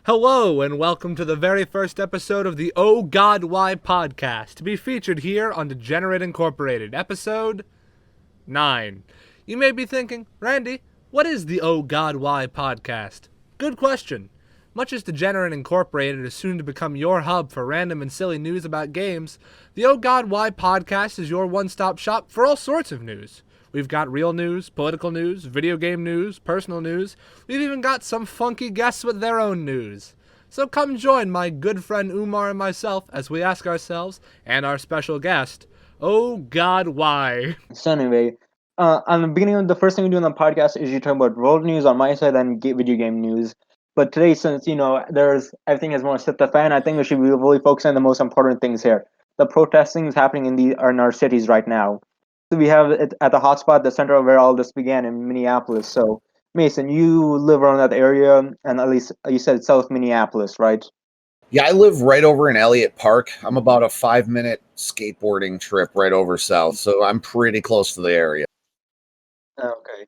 Hello, and welcome to the very first episode of the Oh God Why podcast, to be featured here on Degenerate Incorporated, episode 9. You may be thinking, Randy, what is the Oh God Why podcast? Good question. Much as Degenerate Incorporated is soon to become your hub for random and silly news about games, the Oh God Why podcast is your one-stop shop for all sorts of news. We've got real news, political news, video game news, personal news. We've even got some funky guests with their own news. So come join my good friend Umar and myself as we ask ourselves, and our special guest, oh God, why? So anyway, on the beginning of the first thing we do on the podcast is you talk about world news on my side and video game news. But today, since there's everything has more hit the fan, I think we should be really focusing on the most important things here. The protesting is happening in our cities right now. So we have it at the hotspot, the center of where all this began in Minneapolis. So Mason, you live around that area, and at least you said South Minneapolis, right? Yeah, I live right over in Elliott Park. I'm about a 5-minute skateboarding trip right over south, so I'm pretty close to the area. Okay.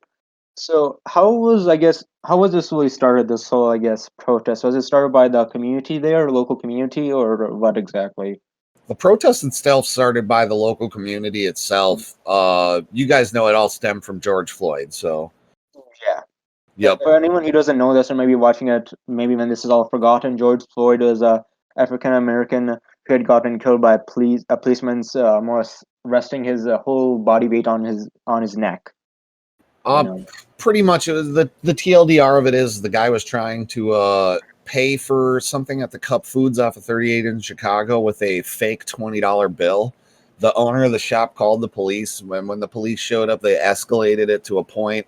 So how was this really started, this whole, protest? Was it started by the community there, local community, or what exactly? The protest itself started by the local community itself. You guys know it all stemmed from George Floyd, so. Yeah. Yep. For anyone who doesn't know this or maybe watching it, maybe when this is all forgotten, George Floyd was a African American who had gotten killed by a policeman's resting his whole body weight on his neck. Pretty much, it was the TLDR of it is the guy was trying to pay for something at the Cup Foods off of 38 in Chicago with a fake $20 bill. The owner of the shop called the police. When the police showed up, they escalated it to a point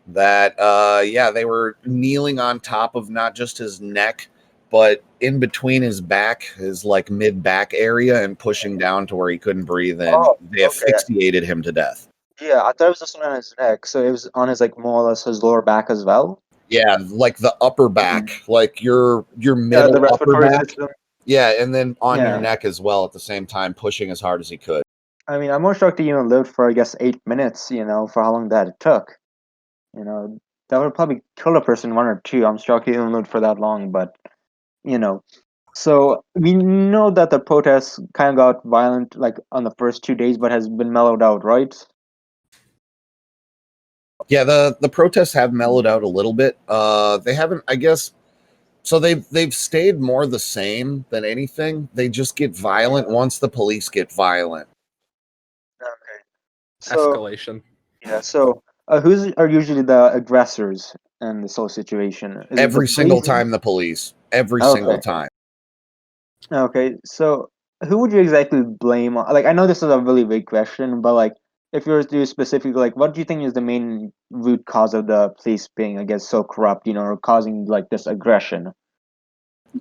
that they were kneeling on top of not just his neck, but in between his back, his like mid back area, and pushing down to where he couldn't breathe, and they asphyxiated him to death. Yeah, I thought it was just on his neck, so it was on his more or less his lower back as well. Yeah, like the upper back, like your middle the upper back. System. Yeah, and then on your neck as well at the same time, pushing as hard as he could. I mean, I'm more shocked he even lived for 8 minutes. For how long that it took. That would probably kill a person, one or two. I'm shocked he even lived for that long, but So we know that the protests kind of got violent on the first 2 days, but has been mellowed out, right? Yeah, the protests have mellowed out a little bit. They haven't, I guess. So they've stayed more the same than anything. They just get violent once the police get violent. Okay. Escalation. Yeah. So who's are usually the aggressors in this whole situation? Every single time the police. Every single time. Okay. So who would you exactly blame? I know this is a really big question, but if you were to do specifically, what do you think is the main root cause of the police being, so corrupt, or causing this aggression?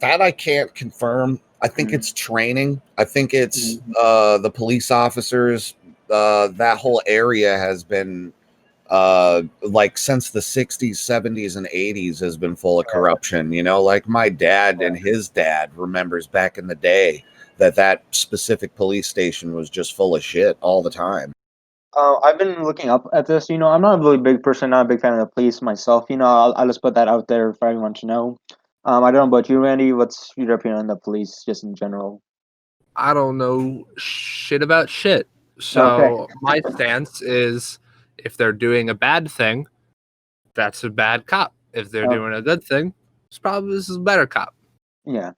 That I can't confirm. I think it's training. I think it's the police officers. That whole area has been since the 60s, 70s, and 80s has been full of corruption. Like my dad and his dad remembers back in the day that specific police station was just full of shit all the time. I've been looking up at this. I'm not a really big person, not a big fan of the police myself. I'll just put that out there for everyone to know. I don't know about you, Randy. What's your opinion on the police, just in general? I don't know shit about shit. So my stance is, if they're doing a bad thing, that's a bad cop. If they're doing a good thing, this is a better cop. Yeah.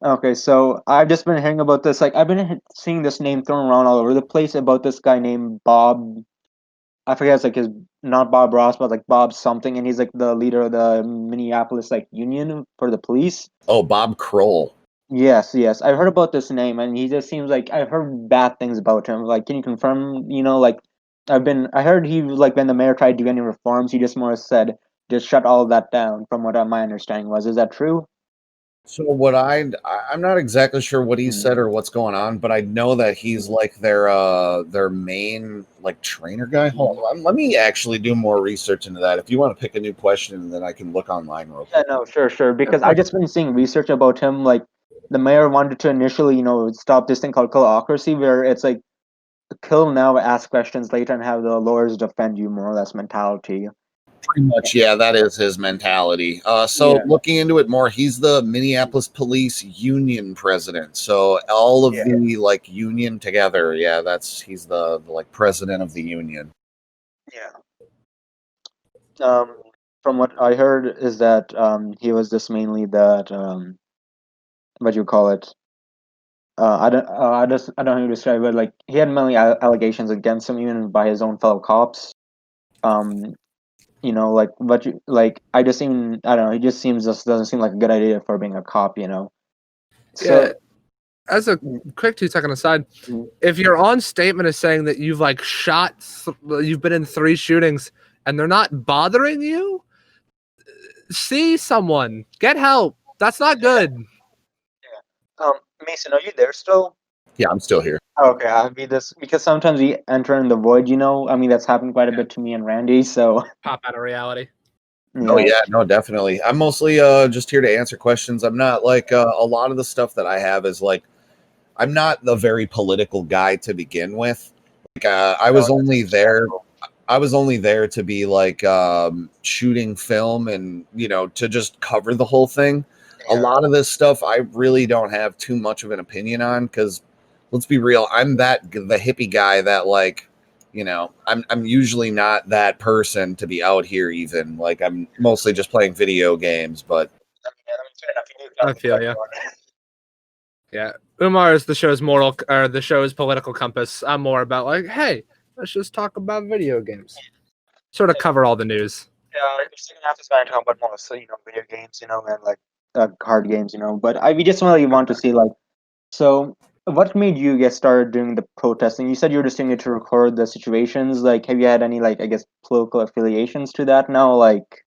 Okay, so I've just been hearing about this. I've been seeing this name thrown around all over the place about this guy named Bob. I forget, it's his, not Bob Ross, but Bob something, and he's the leader of the Minneapolis union for the police. Oh, Bob Kroll. Yes. I've heard about this name, and he just seems I've heard bad things about him. Can you confirm? I heard he when the mayor tried to do any reforms, he just more said just shut all of that down. From what my understanding was, is that true? So I'm not exactly sure what he said or what's going on, but I know that he's their main trainer guy. Hold on, let me actually do more research into that. If you want to pick a new question, then I can look online real quick. Yeah, no, sure. Because I just been seeing research about him. The mayor wanted to initially, stop this thing called killocracy, where it's kill now, ask questions later, and have the lawyers defend you, more or less mentality. Pretty much, yeah, that is his mentality. So looking into it more, he's the Minneapolis Police Union president. So all of the like union together, he's the like president of the union. Yeah. From what I heard is that he was just mainly that what you call it. I don't know how to describe it. Like he had many allegations against him, even by his own fellow cops. Like what you like. I don't know. He just doesn't seem like a good idea for being a cop. So, as a quick 2-second aside, if your on statement is saying that you've like you've been in 3 shootings and they're not bothering you, see someone, get help. That's not good. Mason, are you there still? Yeah, I'm still here. Okay, I'll be this because sometimes we enter in the void. I mean that's happened quite a bit to me and Randy. So pop out of reality. Oh yeah, no, definitely. I'm mostly just here to answer questions. I'm not like a lot of the stuff that I have is like I'm not the very political guy to begin with. Like I was only there to be like shooting film and to just cover the whole thing. A lot of this stuff I really don't have too much of an opinion on because let's be real, I'm the hippie guy that like I'm usually not that person to be out here even. Like I'm mostly just playing video games, but I feel you. Yeah. Umar is the show's political compass. I'm more about like, hey, let's just talk about video games. Sort of cover all the news. Yeah, the second half is going to talk about mostly, video games, and like card games, But we just really want to see like, so what made you get started doing the protesting? You said you were just doing it to record the situations. Like, have you had any like political affiliations to that now? Like,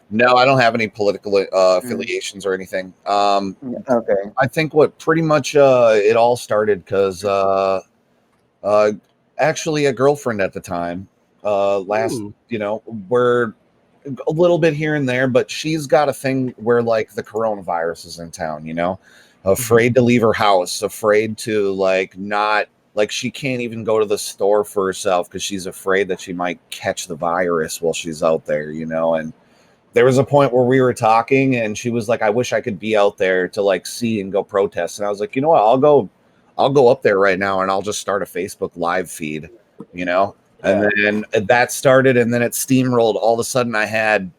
no, I don't have any political affiliations or anything. Okay. I think what pretty much it all started because actually a girlfriend at the time we're a little bit here and there, but she's got a thing where like the coronavirus is in town, afraid to leave her house, afraid to like not like she can't even go to the store for herself because she's afraid that she might catch the virus while she's out there, and there was a point where we were talking and she was like, I wish I could be out there to like see and go protest. And I was like, you know what, I'll go up there right now and I'll just start a Facebook live feed, and then that started and then it steamrolled. All of a sudden I had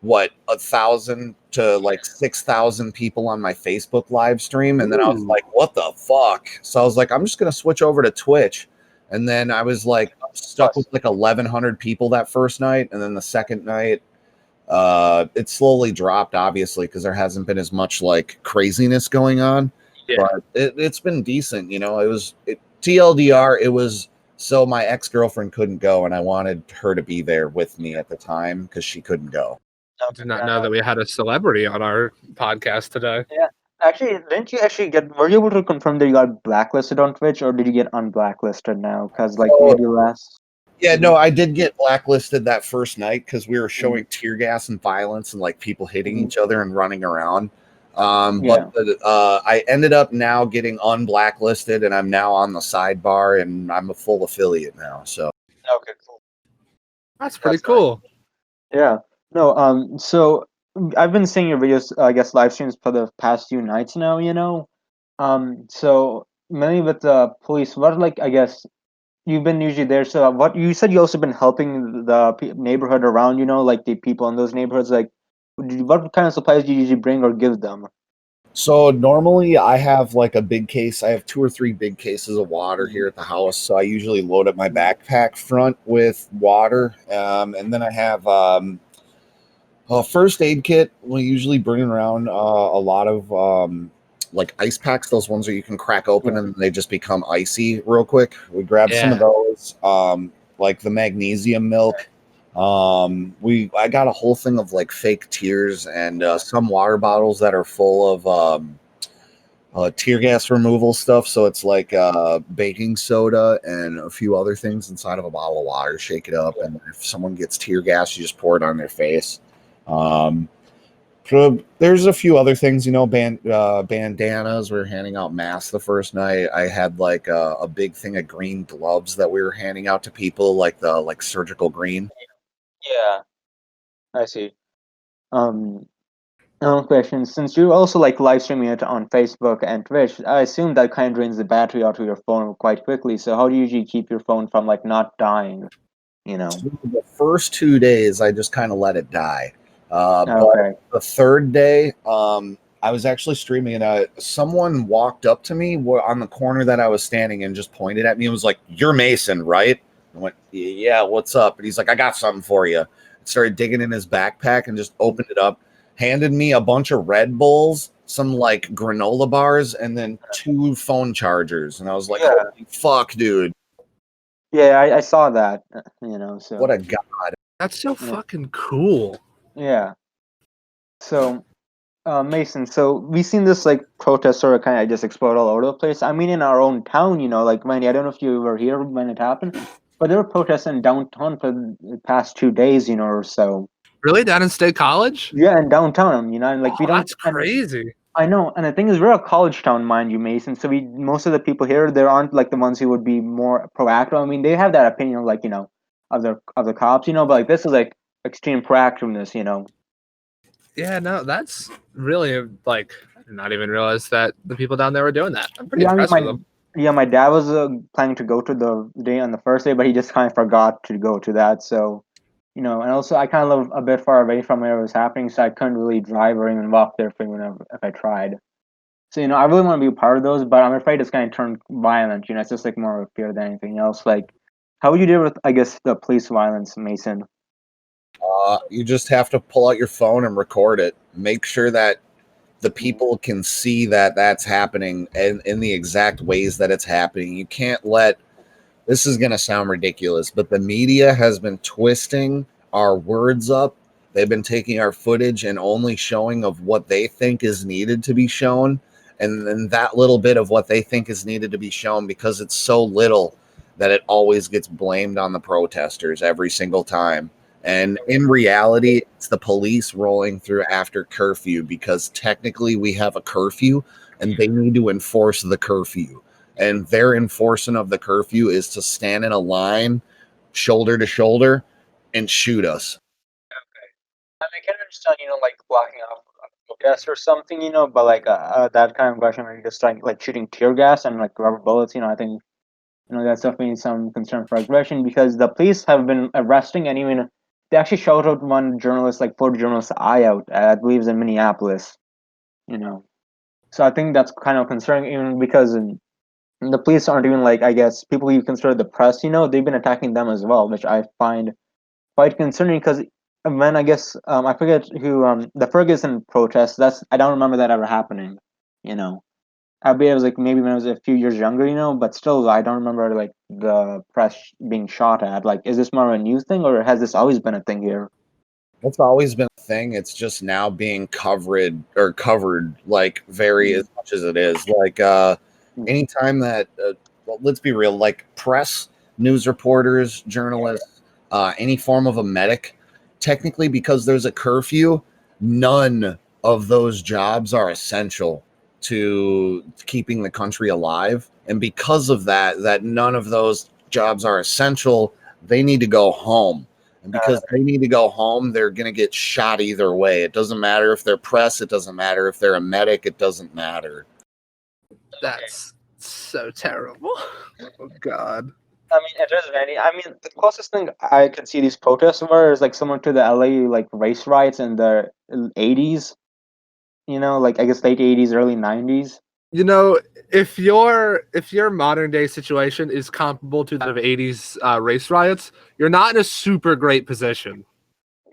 1,000 to like 6,000 people on my Facebook live stream. And then I was like, what the fuck? So I was like, I'm just going to switch over to Twitch. And then I was like stuck with like 1,100 people that first night. And then the second night, it slowly dropped, obviously, because there hasn't been as much like craziness going on. But it's been decent. TLDR, it was so my ex-girlfriend couldn't go and I wanted her to be there with me at the time because she couldn't go. I did not know that we had a celebrity on our podcast today. Yeah. Actually, didn't you were you able to confirm that you got blacklisted on Twitch, or did you get unblacklisted now? Because like maybe last. Yeah, no, I did get blacklisted that first night because we were showing tear gas and violence and like people hitting each other and running around. But I ended up now getting unblacklisted and I'm now on the sidebar and I'm a full affiliate now. So okay, cool. That's pretty cool. Yeah. No. So I've been seeing your videos, I guess, live streams for the past few nights now. So mainly with the police. What like I guess. You've been usually there. So what you said you also been helping the neighborhood around, like the people in those neighborhoods. Like, what kind of supplies do you usually bring or give them? So normally I have like a big case. I have 2 or 3 big cases of water here at the house. So I usually load up my backpack front with water. And then I have a first aid kit. We usually bring around a lot of like ice packs, those ones that you can crack open and they just become icy real quick. We grab some of those, like the magnesium milk. I got a whole thing of like fake tears and some water bottles that are full of tear gas removal stuff. So it's like baking soda and a few other things inside of a bottle of water. Shake it up, and if someone gets tear gas, you just pour it on their face. There's a few other things, bandanas. We were handing out masks the first night. I had like a big thing of green gloves that we were handing out to people, like the surgical green. Yeah. I see. Another question: since you're also like live streaming it on Facebook and Twitch, I assume that kind of drains the battery out of your phone quite quickly. So how do you usually keep your phone from like not dying? The first 2 days, I just kind of let it die. Okay. But the third day, I was actually streaming, and someone walked up to me on the corner that I was standing and just pointed at me and was like, "You're Mason, right?" I went, "Yeah, what's up?" And he's like, "I got something for you." Started digging in his backpack and just opened it up, handed me a bunch of Red Bulls, some like granola bars, and then 2 phone chargers. And I was like, Yeah. "Holy fuck, dude. Yeah, I saw that. So What a god." That's so yeah. fucking cool. Yeah. So, Mason, so we've seen this like protest sort of kind of just explode all over the place. I mean, in our own town, like Manny, I don't know if you were here when it happened, but there were protests in downtown for the past 2 days, or so. Really? Down in State College? Yeah, in downtown, and like we Oh, don't. that's And crazy. I know, and the thing is, we're a college town, mind you, Mason. So most of the people here, there aren't like the ones who would be more proactive. I mean, they have that opinion, like of the cops, but like this is like extreme proactiveness. Yeah, no, that's really like I did not even realize that the people down there were doing that. I'm pretty Yeah, I mean, impressed with them. my dad was planning to go to the day on the first day, but he just kind of forgot to go to that. So, and also I kind of live a bit far away from where it was happening, so I couldn't really drive or even walk there for whenever if I tried. So, I really want to be a part of those, but I'm afraid it's going to turn violent. It's just like more of a fear than anything else. Like, how would you deal with, I guess, the police violence, Mason? You just have to pull out your phone and record it. Make sure that the people can see that that's happening and in the exact ways that it's happening. You can't let, this is going to sound ridiculous, but the media has been twisting our words up. They've been taking our footage and only showing of what they think is needed to be shown. And then that little bit of what they think is needed to be shown, because it's so little, that it always gets blamed on the protesters every single time. And in reality, it's the police rolling through after curfew, because technically we have a curfew and they need to enforce the curfew. And their enforcement of the curfew is to stand in a line, shoulder to shoulder, and shoot us. I mean, I can understand, like blocking off a protest or something, but like that kind of question where you're just like shooting tear gas and like rubber bullets, I think, that's definitely some concern for aggression because the police have been arresting and even they actually shot out one journalist, like photojournalist's eye out, I believe it's in Minneapolis, you know. So I think that's kind of concerning even because the police aren't even like, I guess, people you consider the press, they've been attacking them as well, which I find quite concerning because when I guess I forget who the Ferguson protest. I don't remember that ever happening. You know, I believe it was like maybe when I was a few years younger. But still, I don't remember like the press being shot at. Like, is this more of a new thing or has this always been a thing here? It's always been a thing. It's just now being covered like very as much as it is. Like anytime that well, let's be real, like press, news reporters, journalists, any form of a medic, technically because there's a curfew, none of those jobs are essential to keeping the country alive. And because of that none of those jobs are essential, they need to go home. And because they need to go home, they're going to get shot either way. It doesn't matter if they're press. It doesn't matter if they're a medic. It doesn't matter. That's so terrible. Oh, God. I mean, it is very. I mean, the closest thing I could see these protests were is like similar to the LA like race riots in the '80s. Like I guess late '80s, early '90s. If your modern day situation is comparable to that of 80s race riots, you're not in a super great position.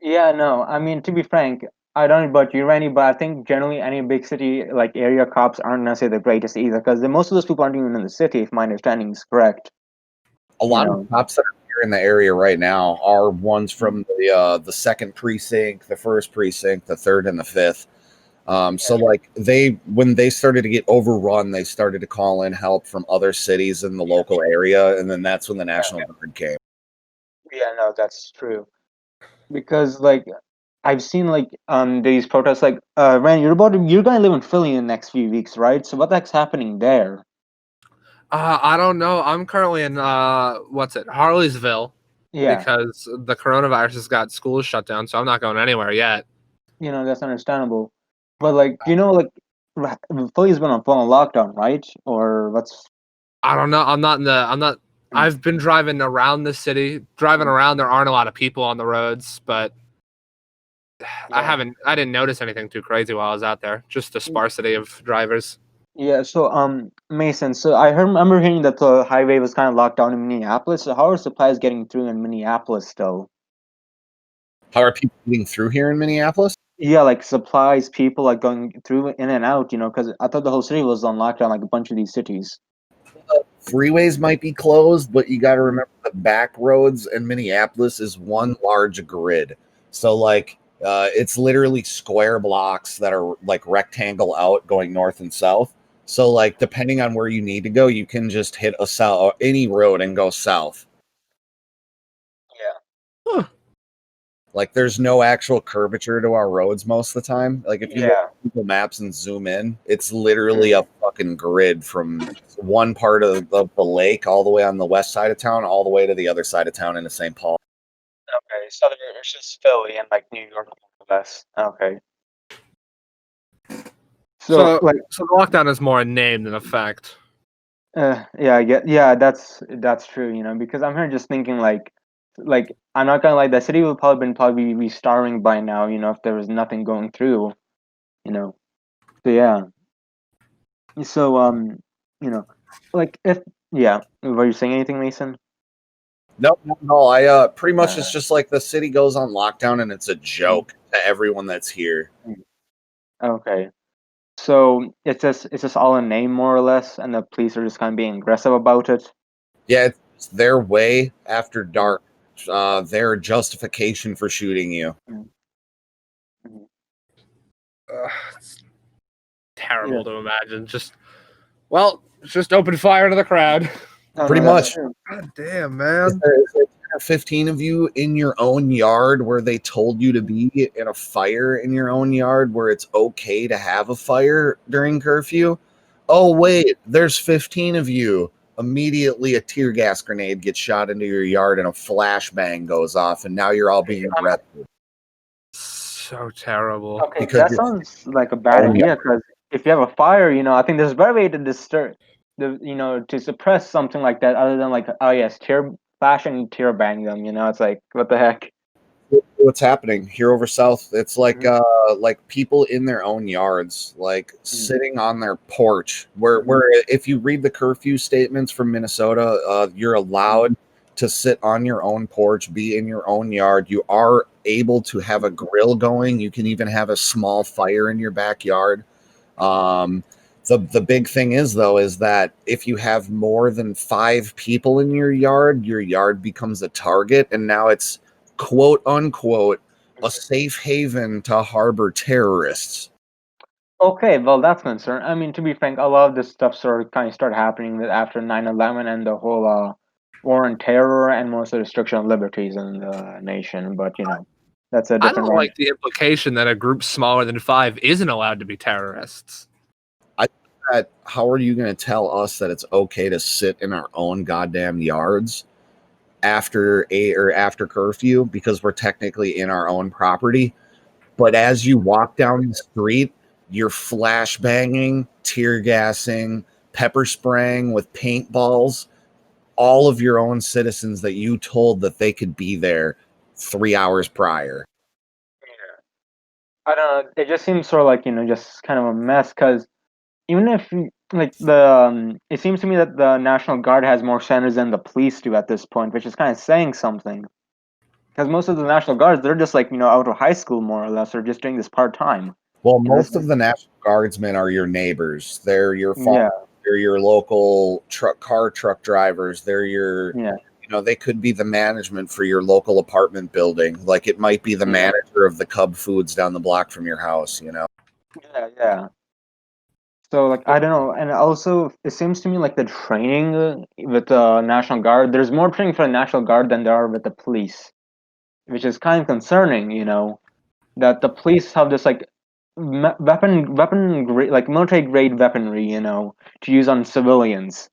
Yeah, no. I mean, to be frank, I don't know about you, Randy, but I think generally any big city like area cops aren't necessarily the greatest either, because most of those people aren't even in the city, if my understanding is correct. A lot of cops that are here in the area right now are ones from the second precinct, the first precinct, the third, and the fifth. So like when they started to get overrun, they started to call in help from other cities in the local area, and then that's when the National Guard came. Yeah, no, that's true. Because like I've seen like these protests like Randy, you're gonna live in Philly in the next few weeks, right? So what the heck's happening there? I don't know. I'm currently in Harleysville. Yeah, because the coronavirus has got schools shut down, so I'm not going anywhere yet. that's understandable. But like, Philly's been on full lockdown, right? Or what's? I don't know. I'm not. I've been driving around the city. Driving around, there aren't a lot of people on the roads, but Yeah. I didn't notice anything too crazy while I was out there. Just the sparsity of drivers. Yeah, so Mason, so remember hearing that the highway was kind of locked down in Minneapolis. So how are supplies getting through in Minneapolis still? How are people getting through here in Minneapolis? Yeah, like supplies, people like going through in and out, because I thought the whole city was on lockdown, like a bunch of these cities. Freeways might be closed, but you got to remember the back roads in Minneapolis is one large grid. So like it's literally square blocks that are like rectangle out going north and south. So like depending on where you need to go, you can just hit any road and go south. Yeah. Huh. Like there's no actual curvature to our roads most of the time. Like if you look Yeah. at Google Maps and zoom in, it's literally a fucking grid from one part of the lake all the way on the west side of town, all the way to the other side of town into St. Paul. Okay, so there's just Philly and like New York, more or less. Okay. So So the lockdown is more a name than a fact. yeah, that's true, because I'm here just thinking like I'm not gonna lie, the city would probably be restarting by now, if there was nothing going through, you know. So yeah. So like if were you saying anything, Mason? No. I pretty much it's just like the city goes on lockdown and it's a joke to everyone that's here. Okay. So it's just all a name more or less, and the police are just kind of being aggressive about it. Yeah, it's their way after dark. Their justification for shooting you. Mhm. Mhm. It's terrible to imagine. Just open fire to the crowd. Oh, Pretty no, that's much. true. God damn, man. Is there 10 or 15 of you in your own yard where they told you to be in a fire in your own yard where it's okay to have a fire during curfew? Oh, wait, there's 15 of you. Immediately, a tear gas grenade gets shot into your yard and a flashbang goes off, and now you're all being arrested. So terrible. Okay, Because that it's sounds like a bad own idea because if you have a fire, I think there's a better way to to suppress something like that other than like, oh yes, tear bang them. It's like, what the heck? what's happening here over south. It's like people in their own yards, like sitting on their porch. Where if you read the curfew statements from Minnesota, you're allowed to sit on your own porch, be in your own yard. You are able to have a grill going. You can even have a small fire in your backyard. The big thing is that if you have more than 5 people in your yard becomes a target, and now it's quote unquote a safe haven to harbor terrorists. Okay, well that's concerned. I mean, to be frank, a lot of this stuff kind of started happening after 9/11 and the whole war on terror and most of the restriction of liberties in the nation. But that's a I different don't one. like the implication that a group smaller than 5 isn't allowed to be terrorists. How are you going to tell us that it's okay to sit in our own goddamn yards after curfew because we're technically in our own property? But as you walk down the street, you're flashbanging, tear gassing, pepper spraying with paintballs all of your own citizens that you told that they could be there 3 hours prior. I don't know. It just seems sort of like just kind of a mess because even if it seems to me that the National Guard has more centers than the police do at this point, which is kind of saying something. Because most of the National Guards, they're just like out of high school more or less, or just doing this part time. Well, most of the National Guardsmen are your neighbors. They're your Yeah. they're your local truck drivers. They're your they could be the management for your local apartment building. Like it might be the manager of the Cub Foods down the block from your house, Yeah. So like I don't know, and also it seems to me like the training with the National Guard, there's more training for the National Guard than there are with the police, which is kind of concerning. That the police have this like weapon grade, like military grade weaponry, to use on civilians.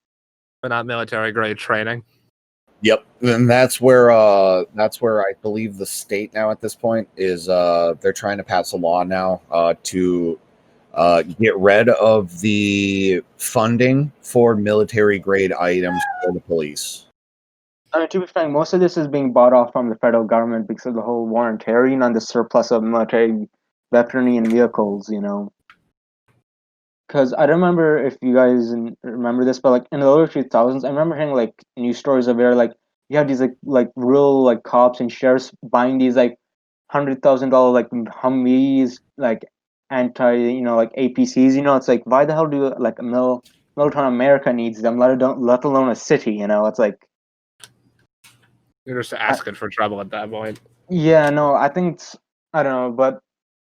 But not military grade training. Yep, and that's where I believe the state now at this point is they're trying to pass a law now to get rid of the funding for military grade items for the police. I mean, to be frank, most of this is being bought off from the federal government because of the whole war on terror, and the surplus of military weaponry and vehicles, Because I don't remember if you guys remember this, but like in the early 2000s, I remember hearing like news stories of where like you have these like real like cops and sheriffs buying these like $100,000 like Humvees, like like APCs. It's like why the hell do like militant America needs them, let alone a city. It's like You're just asking for trouble at that point. yeah, no, I think I don't know, but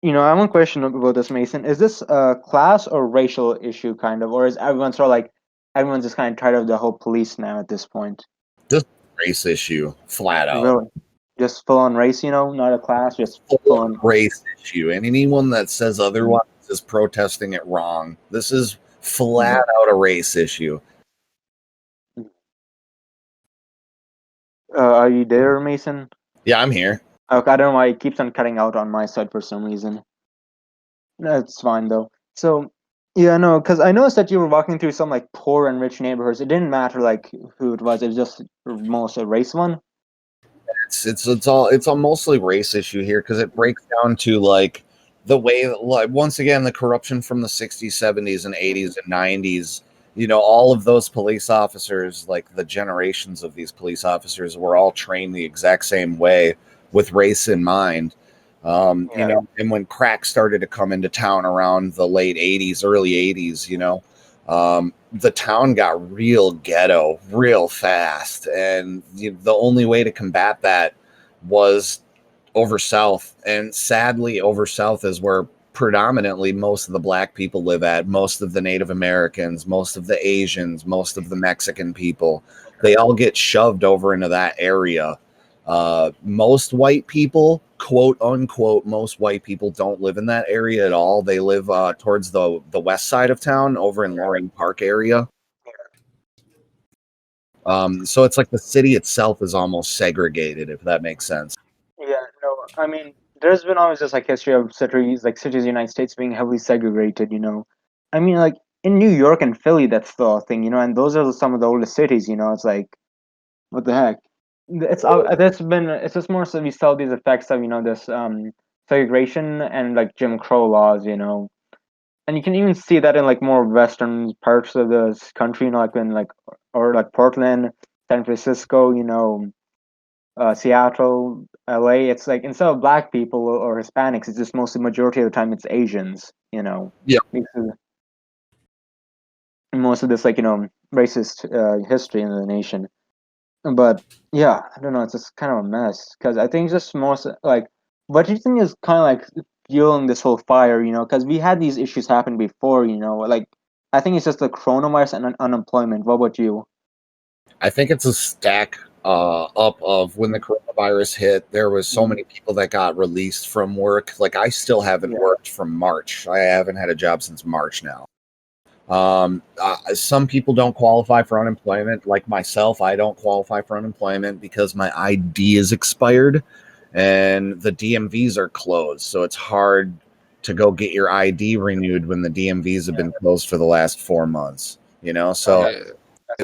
I have one question about this, Mason. Is this a class or racial issue, kind of, or is everyone sort of like everyone's just kind of tired of the whole police now at this point? This race issue, flat out. Really, just full on race, not a class, just full on race issue. And anyone that says otherwise is protesting it wrong. This is flat out a race issue. Are you there, Mason? Yeah, I'm here. Okay, I don't know why it keeps on cutting out on my side for some reason. That's fine though. So, yeah, no, because I noticed that you were walking through some like poor and rich neighborhoods. It didn't matter like who it was. It was just most a race one. It's all mostly race issue here because it breaks down to like the way like once again the corruption from the 60s, 70s, and 80s and 90s. All of those police officers, like the generations of these police officers, were all trained the exact same way with race in mind. And when crack started to come into town around the late 80s, early 80s, the town got real ghetto real fast. And the only way to combat that was over south. And sadly, over south is where predominantly most of the black people live at, most of the Native Americans, most of the Asians, most of the Mexican people. They all get shoved over into that area. Most white people, quote unquote, most white people don't live in that area at all. They live towards the west side of town over in Loring Park area. So it's like the city itself is almost segregated, if that makes sense. Yeah, no, I mean, there's been always this like history of cities in the United States being heavily segregated. I mean, like in New York and Philly, that's still a thing. And those are some of the oldest cities. It's like, what the heck? It's just more so we saw these effects of this segregation and like Jim Crow laws. And you can even see that in like more western parts of the country. Like in like Portland, San Francisco. Seattle, LA, it's like instead of black people or Hispanics, it's just mostly majority of the time it's Asians, Yeah. Most of this like, racist history in the nation. But yeah, I don't know, it's just kind of a mess because I think it's just most like, what do you think is kind of like fueling this whole fire, because we had these issues happen before, like I think it's just the coronavirus and unemployment. What about you? I think it's a stack up of when the coronavirus hit. There was so many people that got released from work. Like I still haven't worked from March. I haven't had a job since March now. Some people don't qualify for unemployment. Like myself, I don't qualify for unemployment because my ID is expired and the DMVs are closed. So it's hard to go get your ID renewed when the DMVs have been closed for the last 4 months. So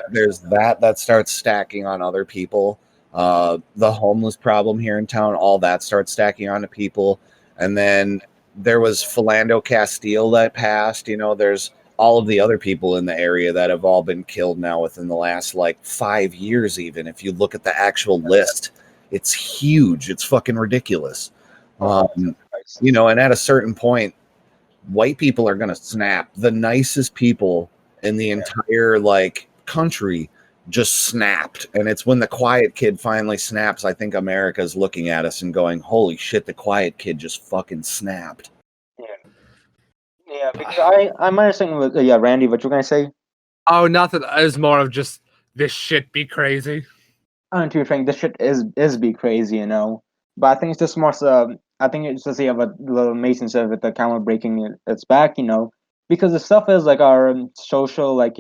there's that starts stacking on other people. The homeless problem here in town, all that starts stacking onto people. And then there was Philando Castile that passed. There's all of the other people in the area that have all been killed now within the last like 5 years. Even if you look at the actual list, it's huge. It's fucking ridiculous. And at a certain point, white people are going to snap. The nicest people in the entire like country just snapped, and it's when the quiet kid finally snaps. I think America's looking at us and going, "Holy shit, the quiet kid just fucking snapped." Yeah, because I'm understanding with Randy, what you gonna say? Oh, nothing. It's more of just this shit be crazy. I'm too frank. This shit is be crazy, But I think it's just more so. I think it's just what little Mason said with the camera breaking its back, because the stuff is like our social, like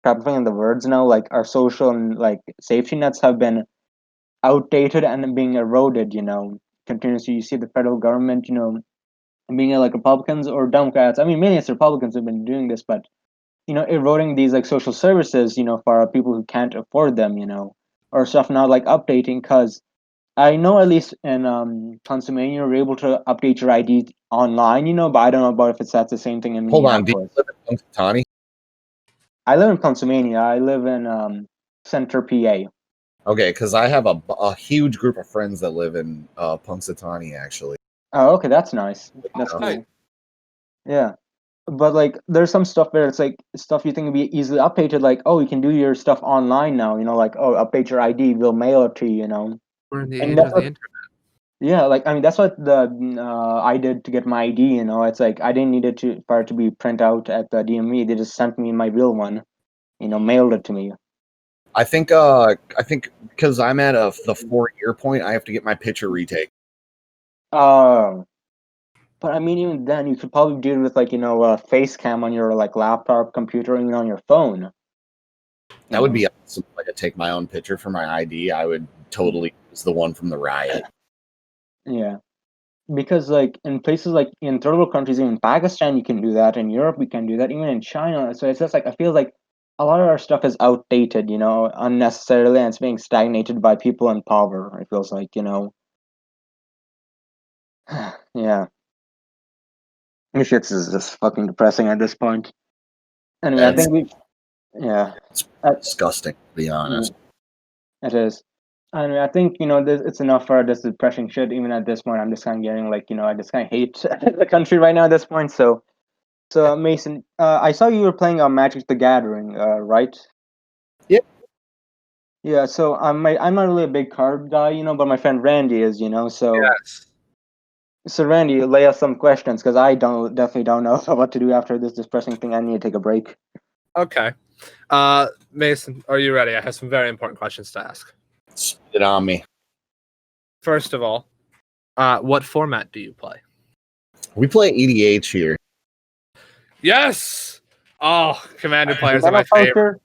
in the words now, like our social and like safety nets have been outdated and being eroded, continuously. You see the federal government, being like Republicans or Democrats. I mean, mainly it's Republicans who've been doing this, but eroding these like social services, for people who can't afford them, or stuff not like updating. Because I know at least in Pennsylvania, you're able to update your ID online, but I don't know about if that's the same thing in Hold on, do you Minneapolis. live in Punxsutawney? I live in Pennsylvania. I live in Center, PA. Okay, because I have a huge group of friends that live in Punxsutawney, actually. Oh, okay, that's nice. That's Right. cool. Yeah. But like there's some stuff where it's like stuff you think would be easily updated, like, oh, you can do your stuff online now, like, oh, update your ID, we'll mail it to you, We're in the And age that's of the what, internet. yeah, like I mean that's what the I did to get my ID, It's like I didn't need it for it to be print out at the DMV. They just sent me my real one, mailed it to me. I think because I'm at the 4-year point, I have to get my picture retaken. But I mean, even then, you could probably do it with like a face cam on your like laptop, computer, even on your phone. That would be awesome. Like, I take my own picture for my ID. I would totally use the one from the riot. Yeah, because like in places like in third world countries, even Pakistan, you can do that. In Europe, we can do that. Even in China, so it's just like I feel like a lot of our stuff is outdated, unnecessarily, and it's being stagnated by people in power. It feels like, yeah. This shit is just fucking depressing at this point. Anyway, I think yeah. It's disgusting, to be honest. It is. Anyway, I think, it's enough for this depressing shit. Even at this point, I'm just kind of getting like, I just kind of hate the country right now at this point. So Mason, I saw you were playing Magic the Gathering, right? Yep. Yeah, so I'm not really a big card guy, but my friend Randy is, so. Yes. So Randy, lay us some questions because I definitely don't know what to do after this depressing thing. I need to take a break. Okay. Mason, are you ready? I have some very important questions to ask. Spit it on me. First of all, what format do you play? We play EDH here. Yes! Oh, Commander players are my favorite.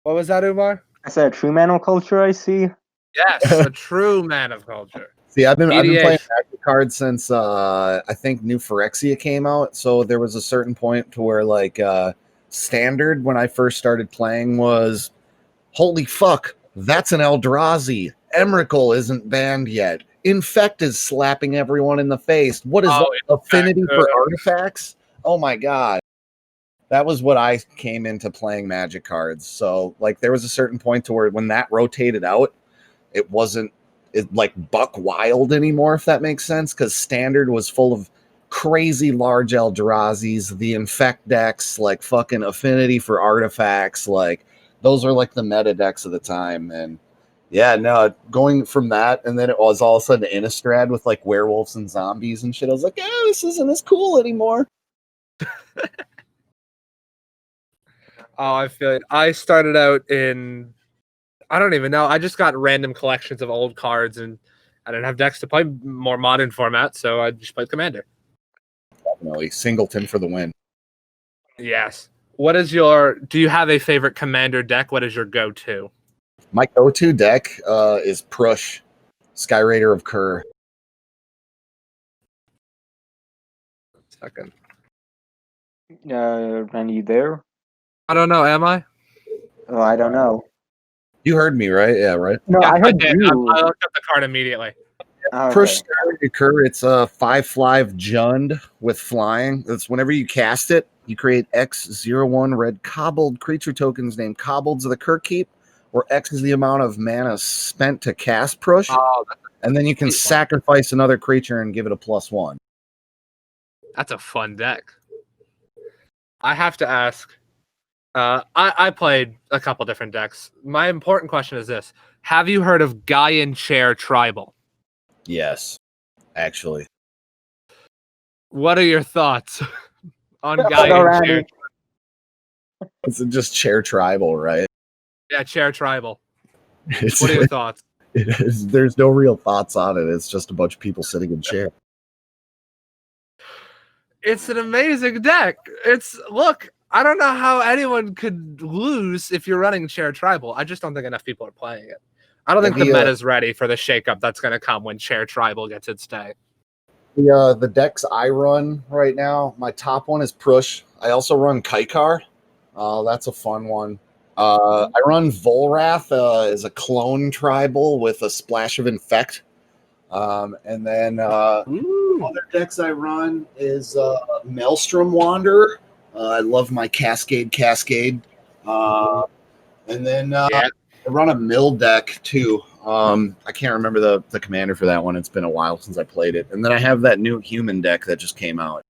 What was that, Umar? I said a true man of culture, I see. Yes, a true man of culture. See, I've been playing EDH. Magic cards since I think New Phyrexia came out. So there was a certain point to where like standard when I first started playing was, holy fuck, that's an Eldrazi. Emrakul isn't banned yet. Infect is slapping everyone in the face. What is that? Affinity for artifacts? Oh my god. That was what I came into playing Magic cards. So like there was a certain point to where when that rotated out, it wasn't like buck wild anymore, if that makes sense, because standard was full of crazy large Eldrazi's, the infect decks, like fucking affinity for artifacts, like those are like the meta decks of the time. And yeah, no, going from that, and then it was all of a sudden Innistrad with like werewolves and zombies and shit. I was like, oh, this isn't as cool anymore. Oh, I feel it. I started out in, I don't even know. I just got random collections of old cards, and I didn't have decks to play more modern formats, so I just played Commander. Definitely. Singleton for the win. Yes. What is your, do you have a favorite Commander deck? What is your go-to? My go-to deck is Prush, Skyraider of Kerr. Second. Randy, you there? I don't know. Am I? Oh, I don't know. You heard me, right? Yeah, right. No, Yes, I heard did. you. I looked up the card immediately. Okay. Prush Skyraider of Kerr. It's a 5/5 Jund with flying. It's whenever you cast it, you create X01 red cobbled creature tokens named Cobbleds of the Kerr Keep, where X is the amount of mana spent to cast Prush, and then you can sacrifice another creature and give it a +1. That's a fun deck. I have to ask. I played a couple different decks. My important question is this: have you heard of Gaian Chair Tribal? Yes, actually. What are your thoughts on Gaian Chair? It's just Chair Tribal, right? Yeah, Chair Tribal. What are your thoughts? There's no real thoughts on it. It's just a bunch of people sitting in chairs. It's an amazing deck. Look, I don't know how anyone could lose if you're running Chair Tribal. I just don't think enough people are playing it. I don't think the meta's ready for the shakeup that's going to come when Chair Tribal gets its day. The decks I run right now, my top one is Prush. I also run Kaikar. That's a fun one. I run Volrath as a clone tribal with a splash of Infect. And then other decks I run is Maelstrom Wanderer. I love my Cascade. And then I run a Mill deck too. I can't remember the commander for that one. It's been a while since I played it. And then I have that new human deck that just came out.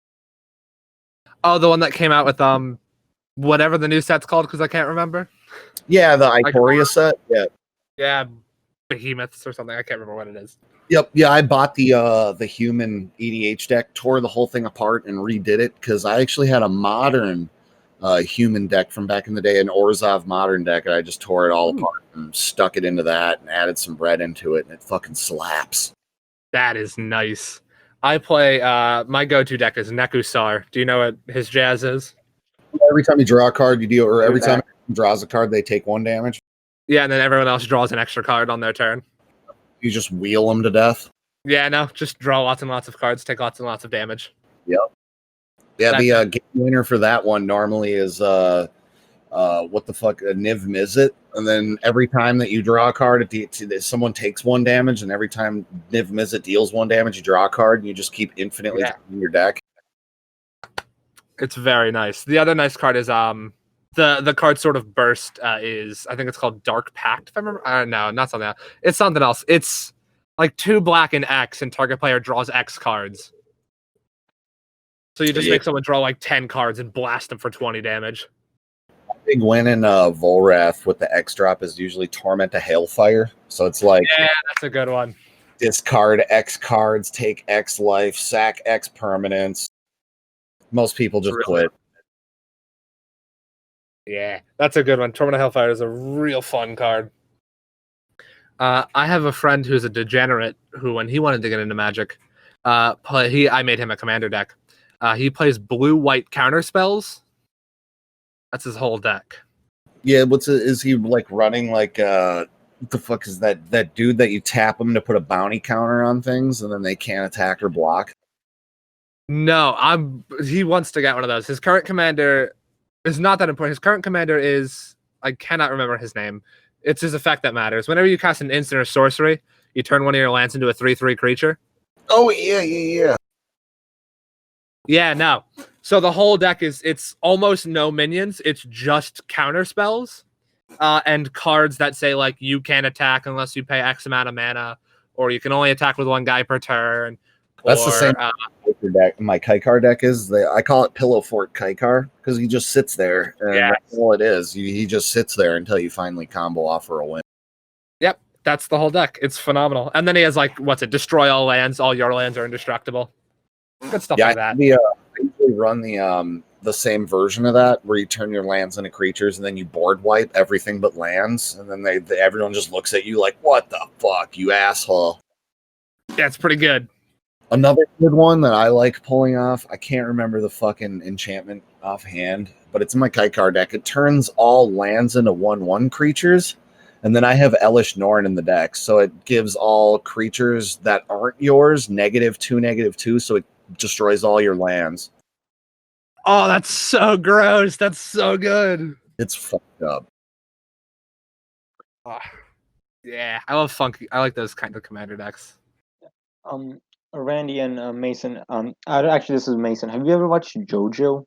Oh, the one that came out with whatever the new set's called, because I can't remember. Yeah, the Ikoria set. Yeah, Behemoths or something. I can't remember what it is. Yep. Yeah, I bought the human EDH deck, tore the whole thing apart, and redid it because I actually had a modern human deck from back in the day, an Orzhov modern deck, and I just tore it all apart and stuck it into that and added some bread into it, and it fucking slaps. That is nice. I play my go-to deck is Nekusar. Do you know what his jazz is? Every time you draw a card, you deal, or every time he draws a card, they take 1 damage. Yeah, and then everyone else draws an extra card on their turn. You just wheel them to death. Yeah, no, just draw lots and lots of cards, take lots and lots of damage. Yep. Yeah, the game winner for that one normally is what the fuck, Niv Mizzet, and then every time that you draw a card, someone takes 1 damage, and every time Niv Mizzet deals 1 damage, you draw a card, and you just keep infinitely in your deck. It's very nice. The other nice card is the card Sort of Burst is, I think it's called Dark Pact, if I remember. No, not something else. It's something else. It's like 2 black and X, and target player draws X cards. So you just make someone draw like 10 cards and blast them for 20 damage. Big win in Volrath with the X drop is usually Torment to Hailfire. So it's like, yeah, that's a good one. Discard X cards, take X life, sack X permanents. Most people just quit. Yeah, that's a good one. Torment of Hellfire is a real fun card. I have a friend who's a degenerate who, when he wanted to get into Magic, I made him a commander deck. He plays blue-white counter spells. That's his whole deck. Yeah, is he like running like what the fuck is that dude that you tap him to put a bounty counter on things and then they can't attack or block? No, he wants to get one of those. His current commander is not that important. His current commander is, I cannot remember his name. It's his effect that matters. Whenever you cast an instant or sorcery, you turn one of your lands into a 3/3 creature. Oh, yeah. Yeah, no. So the whole deck it's almost no minions. It's just counter spells and cards that say, like, you can't attack unless you pay X amount of mana, or you can only attack with 1 guy per turn. That's the same deck. My Kaikar deck is. I call it Pillow Fort Kaikar because he just sits there. And that's all it is. He just sits there until you finally combo off for a win. Yep, that's the whole deck. It's phenomenal. And then he has, like, destroy all lands. All your lands are indestructible. Good stuff like that. I usually run the same version of that where you turn your lands into creatures and then you board wipe everything but lands, and then everyone just looks at you like, "What the fuck, you asshole!" Yeah, it's pretty good. Another good one that I like pulling off, I can't remember the fucking enchantment offhand, but it's in my Kaikar deck. It turns all lands into 1/1 creatures, and then I have Elish Norn in the deck, so it gives all creatures that aren't yours -2/-2, so it destroys all your lands. Oh, that's so gross. That's so good. It's fucked up. Oh, yeah, I love funky. I like those kind of commander decks. Randy and Mason. Actually, this is Mason. Have you ever watched JoJo?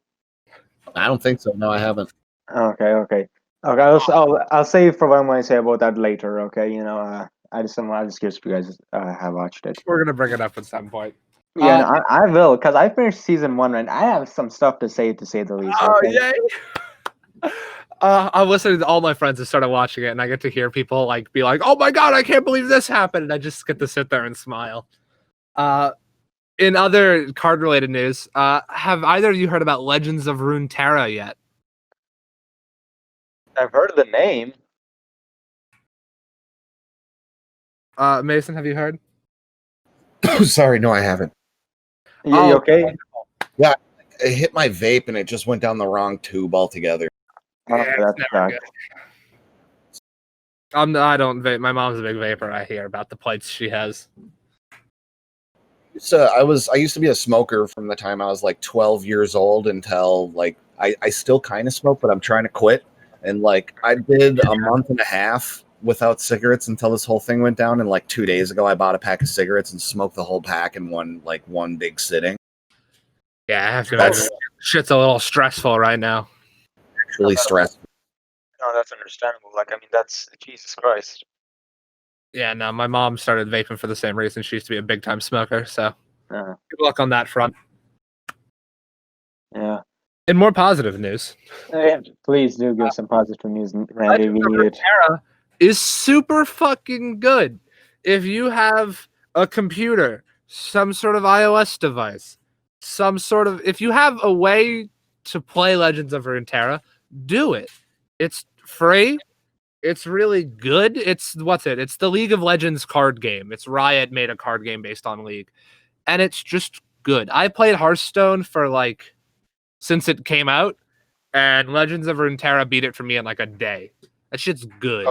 I don't think so. No, I haven't. Okay. I'll save for what I'm going to say about that later. Okay, I'm just curious if you guys have watched it. We're gonna bring it up at some point. Yeah, no, I will, because I finished season 1 and I have some stuff to say the least. Oh, yay! I'm listening to all my friends who started watching it, and I get to hear people be like, "Oh my god, I can't believe this happened!" And I just get to sit there and smile. In other card-related news, have either of you heard about Legends of Runeterra yet? I've heard the name. Mason, have you heard? Sorry, no, I haven't. You okay? Yeah, hit my vape and it just went down the wrong tube altogether. Oh, Yeah, that's it's never sucks. good. I don't vape. My mom's a big vapor. I hear about the plights she has. So I used to be a smoker from the time I was like 12 years old until like I still kind of smoke, but I'm trying to quit. And like I did a month and a half without cigarettes until this whole thing went down. And like 2 days ago, I bought a pack of cigarettes and smoked the whole pack in one big sitting. Yeah, I have to imagine shit's a little stressful right now. Actually stressed. No, that's understandable. Like, I mean, that's Jesus Christ. Yeah, no, my mom started vaping for the same reason. She used to be a big time smoker, so Yeah. good luck on that front. Yeah. In more positive news, Please do give some positive news, Randy. Legends We of need it. Runeterra is super fucking good. If you have a computer, some sort of iOS device, if you have a way to play Legends of Runeterra, do it. It's free. It's really good. It's the League of Legends card game. It's Riot made a card game based on League, and it's just good. I played Hearthstone for like since it came out, and Legends of Runeterra beat it for me in like a day. That shit's good.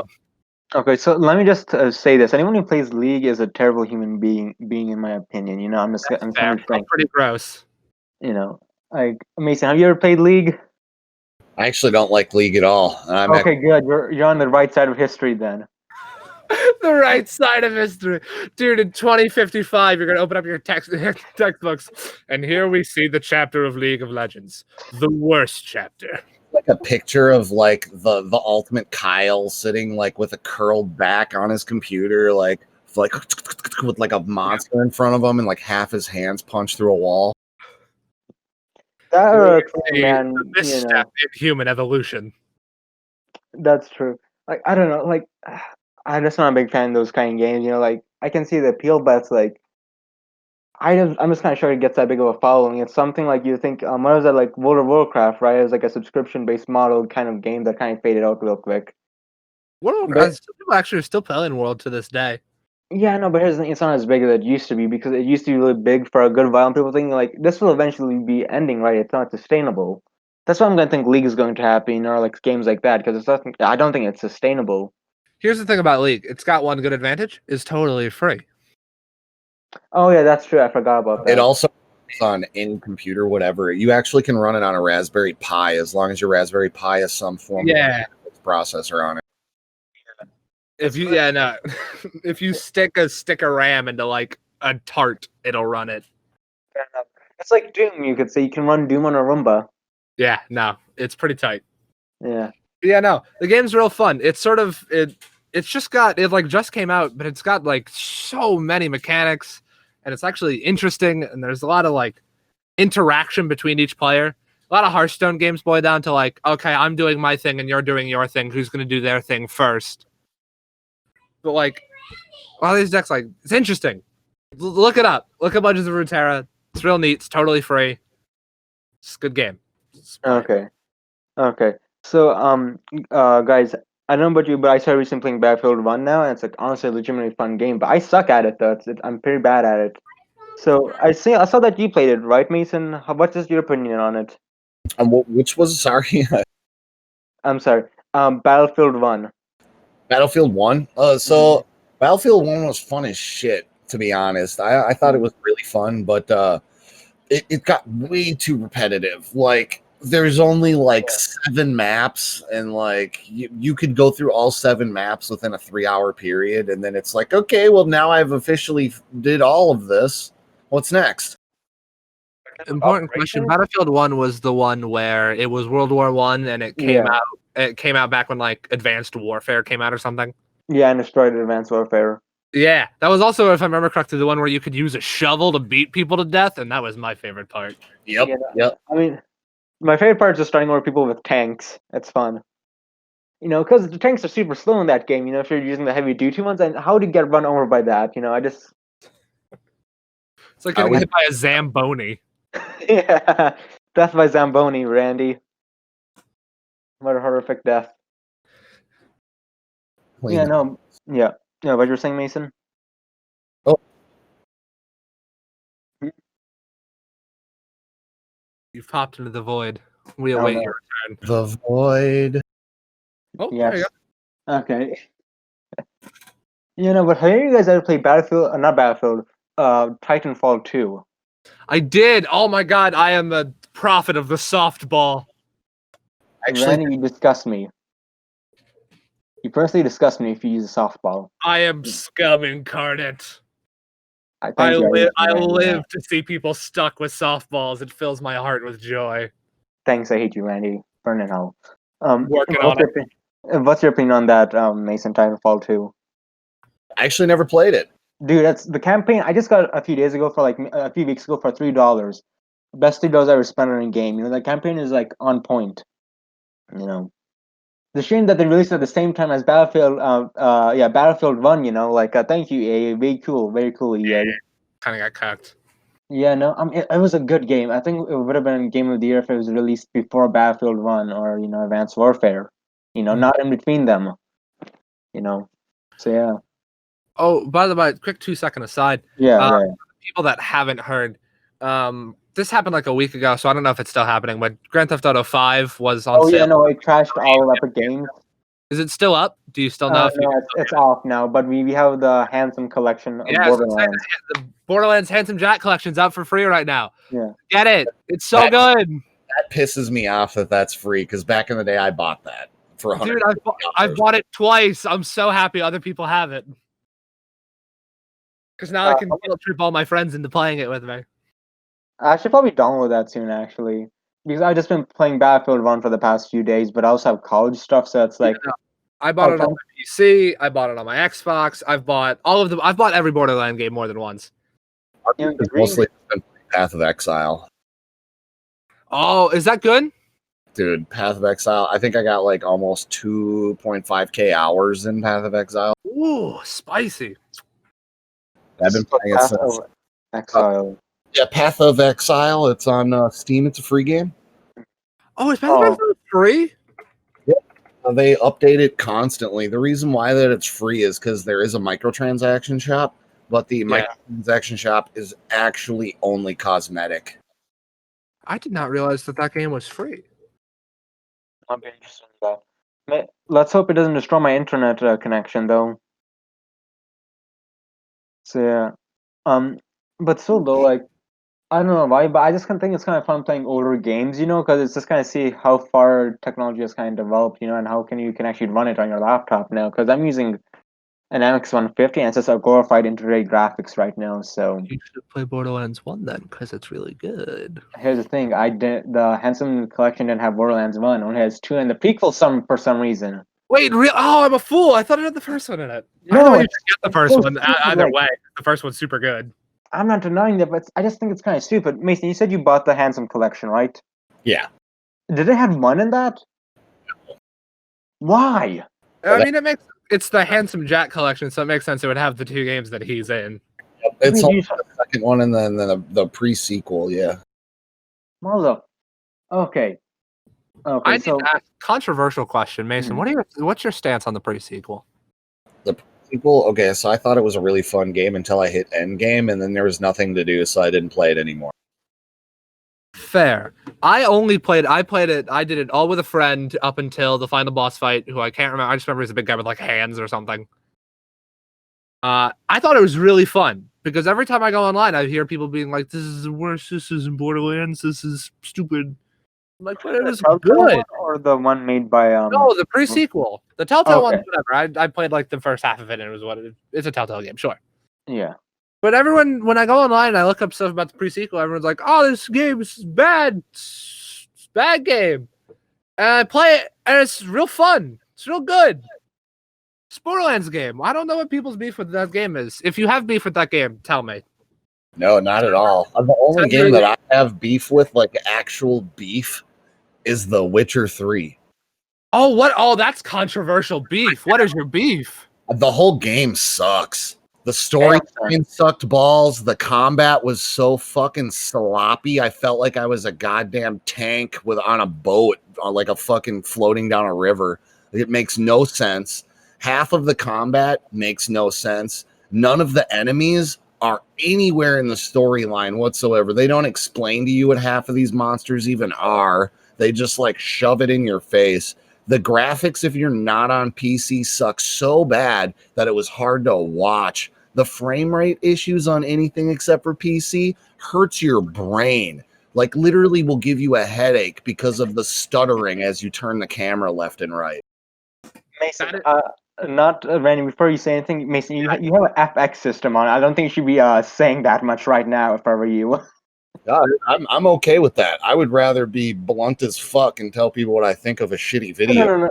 Okay, so let me just say this: anyone who plays League is a terrible human being, in my opinion. You know, I'm Fair. coming That's from, pretty gross. you know, like Mason. Have you ever played League? I actually don't like League at all. Okay, good. You're on the right side of history then. The right side of history. Dude, in 2055, you're going to open up your textbooks, and here we see the chapter of League of Legends. The worst chapter. Like a picture of like the ultimate Kyle sitting like with a curled back on his computer, like with like a monster in front of him and like half his hands punched through a wall. That The man, misstep in human evolution. that's true. Like, I don't know. Like, I'm just not a big fan of those kind of games. You know, like I can see the appeal, but it's like I'm just kind of sure it gets that big of a following. It's something like you think, what was that, like World of Warcraft, right? It's like a subscription-based model kind of game that kind of faded out real quick. People actually are still playing World to this day. Yeah, no, but here's the thing, it's not as big as it used to be because it used to be really big for a good while, and people think like this will eventually be ending, right? It's not sustainable. That's why I'm gonna think League is going to happen, or like games like that, because it's not. I don't think it's sustainable. Here's the thing about League. It's got one good advantage. It's totally free. Oh yeah, that's true. I forgot about that. It also runs on any computer, whatever. You actually can run it on a Raspberry Pi as long as your Raspberry Pi has some form of processor on it. If you stick a stick of RAM into like a tart, it'll run it. Fair enough. It's like Doom. You could say you can run Doom on a Roomba. Yeah, no, it's pretty tight. Yeah. Yeah, no, the game's real fun. It's sort of it's just came out, but it's got like so many mechanics, and it's actually interesting. And there's a lot of like interaction between each player. A lot of Hearthstone games boil down to like, okay, I'm doing my thing and you're doing your thing. Who's going to do their thing first? But like, a lot of these decks, like, it's interesting. Look it up. Look up Legends of Runeterra. It's real neat. It's totally free. It's a good game. Okay. Okay. So, guys, I don't know about you, but I started recently playing Battlefield 1 now, and it's like honestly a legitimately fun game. But I suck at it though. I'm pretty bad at it. So I saw that you played it, right, Mason? What's just your opinion on it? Which was sorry, I'm sorry. Battlefield 1. Battlefield 1. Battlefield 1 was fun as shit, to be honest. I thought it was really fun, but it got way too repetitive. Like there's only like 7 maps, and like you could go through all 7 maps within a 3-hour period, and then it's like, okay, well now I've officially did all of this. What's next? Important question. Battlefield 1 was the one where it was World War I, and it came out. It came out back when like Advanced Warfare came out or something. Yeah, and destroyed Advanced Warfare. Yeah, that was also, if I remember correctly, the one where you could use a shovel to beat people to death, and that was my favorite part. Yep. I mean, my favorite part is just starting over people with tanks. It's fun. You know, because the tanks are super slow in that game. You know, if you're using the heavy duty ones, and how do you get run over by that? You know, it's like getting hit by a Zamboni. Yeah, death by Zamboni, Randy. What a horrific death. Yeah, no, yeah. What you were saying, Mason? Oh. You've popped into the void. We Oh, await no. your return. The void. Oh, there you Yes. go. Okay. But have you guys ever played Battlefield? Not Battlefield. Titanfall 2. I did. Oh my god, I am a prophet of the softball. Actually, Randy, you disgust me. You personally disgust me if you use a softball. I am scum incarnate. I I thank you. live. hate you, I Randy, live to see people stuck with softballs. It fills my heart with joy. Thanks, I hate you, Randy. Burn in hell. Working on it. What's your opinion on that, Mason Titanfall 2? I actually never played it. Dude, that's the campaign I just got a few days ago for a few weeks ago for $3. Best $3 I ever spent on a game. The campaign is like on point. The shame that they released it at the same time as Battlefield. Battlefield 1. Thank you, EA. Very cool, EA. Kind of got cucked. Yeah, no, it was a good game. I think it would have been Game of the Year if it was released before Battlefield 1 or Advanced Warfare. Not in between them. So yeah. Oh, by the way, quick 2-second aside. Yeah. People that haven't heard, this happened like a week ago, so I don't know if it's still happening. But Grand Theft Auto 5 was on sale. Yeah, no, it crashed all of Epic Games. Is it still up? Do you still know? No, it's off now. But we have the Handsome Collection of Borderlands. The Borderlands Handsome Jack Collection's out for free right now. Yeah, get it. It's so good. That pisses me off that that's free because back in the day I bought that for $100. Dude, I've bought it twice. I'm so happy other people have it. Because now I can guilt trip all my friends into playing it with me. I should probably download that soon, actually, because I've just been playing Battlefield 1 for the past few days, but I also have college stuff, so it's like... I bought it on my PC. I bought it on my Xbox. I've bought all of them. I've bought every Borderlands game more than once. It's mostly Path of Exile. Oh, is that good? Dude, Path of Exile. I think I got like almost 2.5k hours in Path of Exile. Ooh, spicy. I've been playing it Path since. of Exile. Yeah, Path of Exile. It's on Steam. It's a free game. Oh, is Path of Exile free? They update it constantly. The reason why that it's free is because there is a microtransaction shop, but the microtransaction shop is actually only cosmetic. I did not realize that game was free. I'll be interested in that. Let's hope it doesn't destroy my internet connection, though. So yeah, but still though, like, I don't know why, but I just think it's kind of fun playing older games, because it's just kind of see how far technology has kind of developed, and how you can actually run it on your laptop now. Because I'm using an MX 150, and it's just a glorified integrated graphics right now. So you should play Borderlands 1 then, because it's really good. Here's the thing: the Handsome Collection didn't have Borderlands 1; only has 2, and the prequel for some reason. Wait, oh, I'm a fool. I thought it had the first one in it. No, I know you should get the first one. Either like, way, the first one's super good. I'm not denying that, but I just think it's kind of stupid. Mason, you said you bought the Handsome Collection, right? Yeah. Did it have 1 in that? Why? I mean, it's the Handsome Jack Collection, so it makes sense it would have the 2 games that he's in. It's only the second one and then the pre-sequel, yeah. Mother. Okay. I need to ask a controversial question, Mason. What's your stance on the pre-sequel? The sequel, okay, so I thought it was a really fun game until I hit Endgame, and then there was nothing to do, so I didn't play it anymore. Fair. I did it all with a friend up until the final boss fight, who I can't remember. I just remember he's a big guy with like hands or something. I thought it was really fun because every time I go online, I hear people being like, "This is the worst. This isn't Borderlands. This is stupid." I'm like, but it was good. Or the one made by No, the pre-sequel. The Telltale one, whatever. I played like the first half of it, and it was it's a Telltale game, sure. Yeah. But everyone, when I go online and I look up stuff about the pre-sequel, everyone's like, "Oh, this game is bad. It's a bad game." And I play it, and it's real fun. It's real good. It's a Borderlands game. I don't know what people's beef with that game is. If you have beef with that game, tell me. No, not at all. The only game that I have beef with, like actual beef, is The Witcher 3. Oh, what? Oh, that's controversial beef. What is your beef? The whole game sucks. The story sucked balls. The combat was so fucking sloppy. I felt like I was a goddamn tank on a boat, like a fucking floating down a river. It makes no sense. Half of the combat makes no sense. None of the enemies are anywhere in the storyline whatsoever. They don't explain to you what half of these monsters even are. They just like shove it in your face. The graphics, if you're not on PC, suck so bad that it was hard to watch. The frame rate issues on anything except for PC hurts your brain. Like literally will give you a headache because of the stuttering as you turn the camera left and right. Mason, not Randy. Before you say anything, Mason, you have an FX system on. I don't think you should be saying that much right now. If I were you. I'm okay with that. I would rather be blunt as fuck and tell people what I think of a shitty video.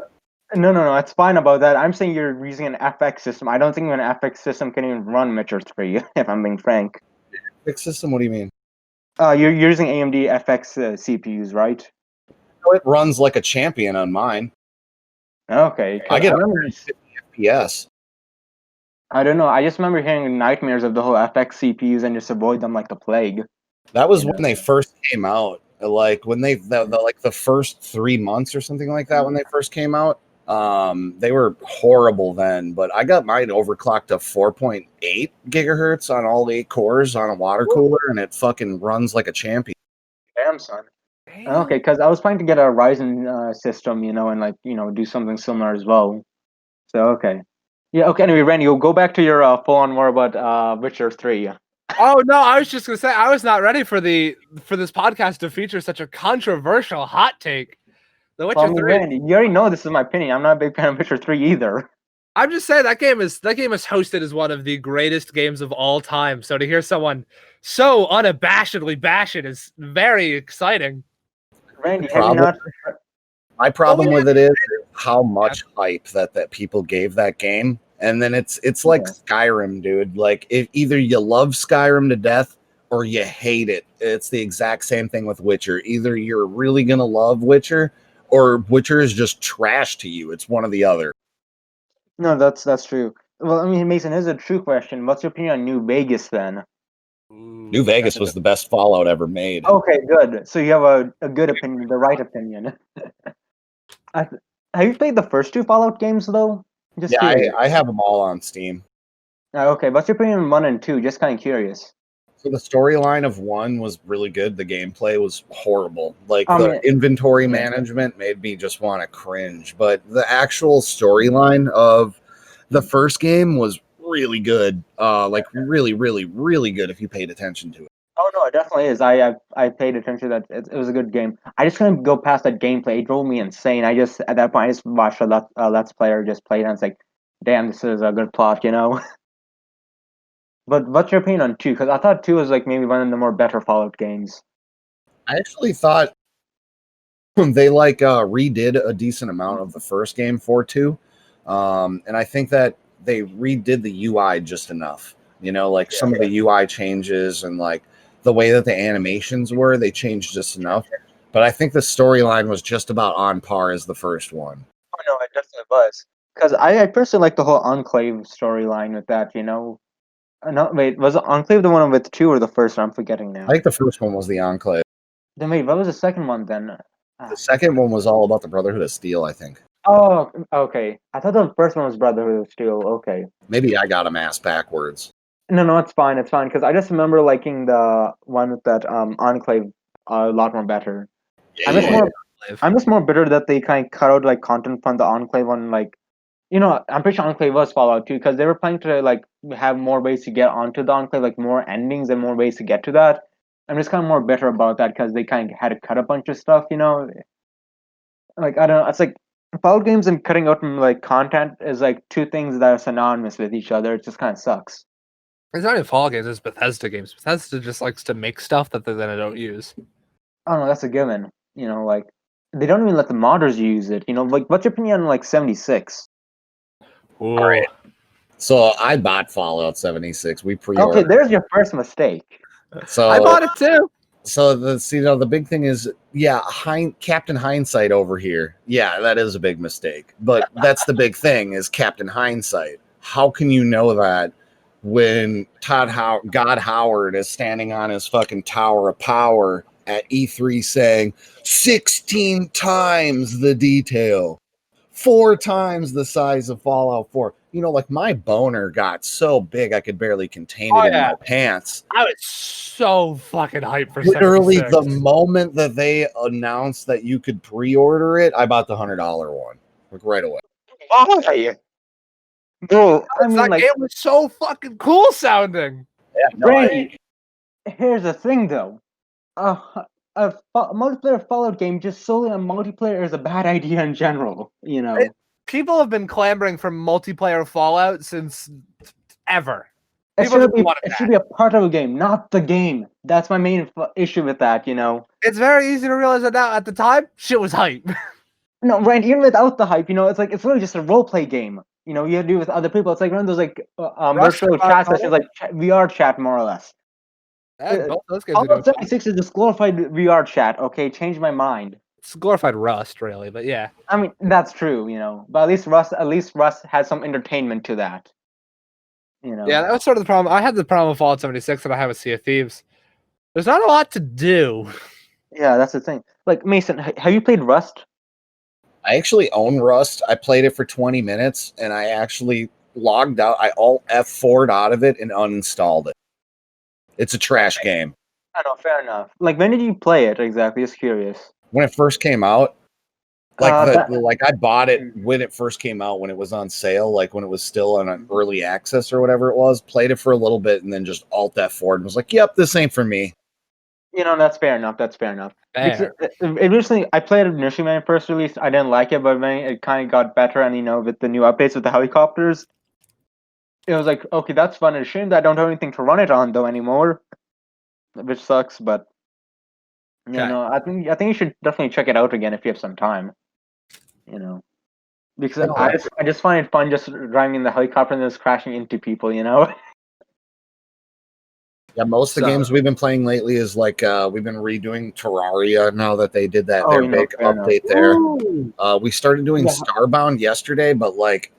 No. It's fine about that. I'm saying you're using an FX system. I don't think an FX system can even run Witcher 3. If I'm being frank. FX system? What do you mean? You're using AMD FX CPUs, right? It runs like a champion on mine. Okay. I get 150 FPS. I don't know. I just remember hearing nightmares of the whole FX CPUs and just avoid them like the plague. That was when they first came out. Like when like the first 3 months or something like that when they first came out. They were horrible then, but I got mine overclocked to 4.8 gigahertz on all 8 cores on a water cooler, and it fucking runs like a champion. Damn, son. Okay, because I was planning to get a Ryzen system, and do something similar as well. So okay, yeah, okay. Anyway, Randy, you'll go back to your full-on more about Witcher 3. Oh no, I was just gonna say I was not ready for this podcast to feature such a controversial hot take. The Witcher 3. Randy, you already know this is my opinion. I'm not a big fan of Witcher 3 either. I'm just saying that game is hosted as one of the greatest games of all time. So to hear someone so unabashedly bash it is very exciting. Randy, have you not? My problem with it is how much hype that people gave that game, and then it's like Skyrim, dude. Like if either you love Skyrim to death or you hate it. It's the exact same thing with Witcher. Either you're really gonna love Witcher, or Witcher is just trash to you. It's one or the other. No, that's true. Well, I mean, Mason, here's a true question. What's your opinion on New Vegas then? New Vegas was the best Fallout ever made. Okay, good. So you have a good opinion, the right opinion. Have you played the first 2 Fallout games though? Just I have them all on Steam. Okay, what's your opinion on 1 and 2? Just kind of curious. So the storyline of 1 was really good. The gameplay was horrible. Like the inventory management made me just want to cringe. But the actual storyline of the first game was really good. Like really, really, really good if you paid attention to it. Oh no, it definitely is. I paid attention to that. It was a good game. I just couldn't go past that gameplay. It drove me insane. At that point I just watched a let's player just play it, and it's like, damn, this is a good plot, But what's your opinion on 2? Because I thought 2 was like maybe one of the more better Fallout games. I actually thought they redid a decent amount of the first game for 2. And I think that they redid the UI just enough. Some of the UI changes and like the way that the animations were, they changed just enough. But I think the storyline was just about on par as the first one. Oh no, it definitely was. Because I personally like the whole Enclave storyline with that, No, wait, was it Enclave the one with 2 or the first one? I'm forgetting now. I think the first one was the Enclave. Then wait, what was the second one then? The second one was all about the Brotherhood of Steel, I think. Oh, okay. I thought the first one was Brotherhood of Steel. Okay. Maybe I got them ass backwards. No, it's fine. It's fine because I just remember liking the one with that Enclave a lot more better. I'm just more bitter that they kind of cut out like content from the Enclave one. Like, I'm pretty sure Enclave was Fallout 2 because they were planning to like have more ways to get onto the Enclave, like more endings and more ways to get to that. I'm just kind of more bitter about that because they kind of had to cut a bunch of stuff. Like I don't know. It's like Fallout games and cutting out like content is like 2 things that are synonymous with each other. It just kind of sucks. It's not even Fallout games, it's Bethesda games. Bethesda just likes to make stuff that they then don't use. Oh no, that's a given. Like they don't even let the modders use it. Like what's your opinion on like 76? All right. So I bought Fallout 76. We pre-ordered. Okay, there's your first mistake. So I bought it too. So the big thing is, Captain Hindsight over here. Yeah, that is a big mistake. But that's the big thing is Captain Hindsight. How can you know that when God Howard is standing on his fucking Tower of Power at E3 saying 16 times the detail, 4 times the size of Fallout 4? you know, like my boner got so big I could barely contain it in my pants. I was so fucking hyped for Literally 76. the moment that they announced that you could pre-order it, I bought the $100 one, like right away. Why? Bro, I mean, that like, game was so fucking cool sounding. Yeah, no, Randy, here's the thing, though. A multiplayer Fallout game just solely on multiplayer is a bad idea in general, you know? People have been clamoring for multiplayer Fallout since ever. It People just wanted should that. be a part of a game, not the game. That's my main issue with that, you know? It's very easy to realize that now. At the time, shit was hype. No, Randy, even without the hype, you know, it's literally just a role-play game. You know, you have to do with other people. It's like one of those, like, virtual chat sessions, like VR chat, more or less. Both those games Fallout 76 is just glorified VR chat, okay? Change my mind. It's glorified Rust, really, but yeah. I mean, that's true, you know. But at least Rust has some entertainment to that. You know. Yeah, that was sort of the problem. I had the problem with Fallout 76 that I have with Sea of Thieves. There's not a lot to do. Yeah, that's the thing. Like, Mason, have you played Rust? I actually own Rust. I played it for 20 minutes and I actually logged out. I alt F4'd out of it and uninstalled it. It's a trash game. I know, fair enough. Like, when did you play it exactly? Just curious. When it first came out, like I bought it Mm. when it first came out, when it was on sale, like when it was still on an early access or whatever it was, played it for a little bit and then just alt F4'd and was like, yep, this ain't for me. You know, that's fair enough. That's fair enough. Fair. Originally, I played it initially when it first released. I didn't like it, but when it kind of got better, and you know, with the new updates with the helicopters, it was like, okay, that's fun. It's a shame that I don't have anything to run it on though anymore, which sucks. But you know, I think you should definitely check it out again if you have some time. You know, because I just find it fun just driving in the helicopter and just crashing into people. You know. Yeah, most of the games we've been playing lately is like we've been redoing Terraria now that they did that their big update there. We started doing Starbound yesterday, but like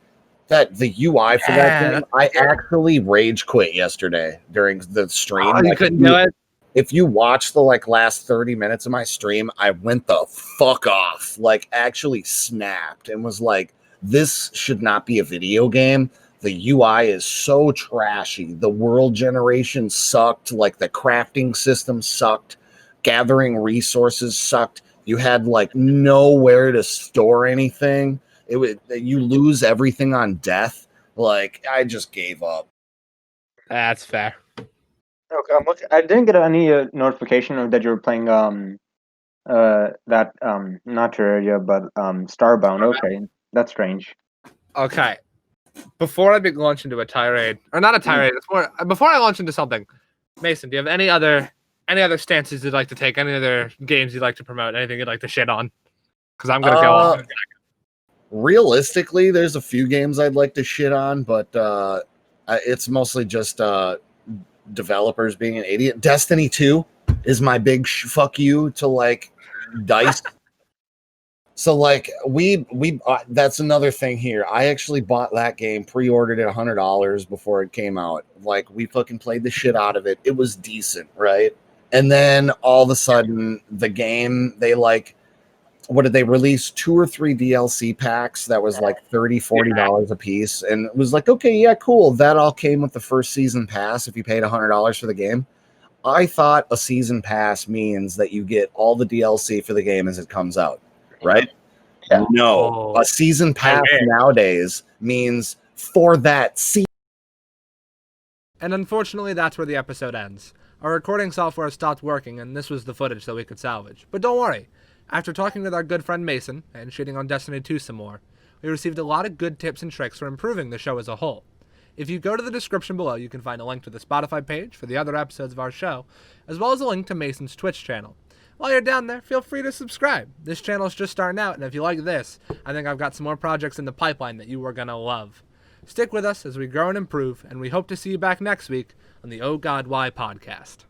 that the UI for that game, I actually rage quit yesterday during the stream. You couldn't do it? If you watch the like last 30 minutes of my stream, I went the fuck off. Like actually snapped and was like, this should not be a video game. The UI is so trashy. The world generation sucked. Like the crafting system sucked. Gathering resources sucked. You had like nowhere to store anything. You lose everything on death. Like I just gave up. That's fair. Okay, I didn't get any notification that you were playing not Terraria but Starbound. Okay, that's strange. Okay. Before I launch into a tirade, or not a tirade, before I launch into something, Mason, do you have any other stances you'd like to take? Any other games you'd like to promote? Anything you'd like to shit on? Because I'm gonna go on. Realistically, there's a few games I'd like to shit on, but it's mostly just developers being an idiot. Destiny 2 is my big fuck you to like DICE. So like we that's another thing here. I actually bought that game, pre-ordered it $100 before it came out. Like we fucking played the shit out of it. It was decent, right? And then all of a sudden the game, they like, what did they release? 2 or 3 DLC packs that was like $30-$40 a piece, and it was like, okay, yeah, cool. That all came with the first season pass if you paid $100 for the game. I thought a season pass means that you get all the DLC for the game as it comes out. Right? Yeah. No, a season pass nowadays means for that season. And unfortunately, that's where the episode ends. Our recording software stopped working, and this was the footage that we could salvage. But don't worry. After talking with our good friend Mason, and shitting on Destiny 2 some more, we received a lot of good tips and tricks for improving the show as a whole. If you go to the description below, you can find a link to the Spotify page for the other episodes of our show, as well as a link to Mason's Twitch channel. While you're down there, feel free to subscribe. This channel's just starting out, and if you like this, I think I've got some more projects in the pipeline that you are going to love. Stick with us as we grow and improve, and we hope to see you back next week on the Oh God Why podcast.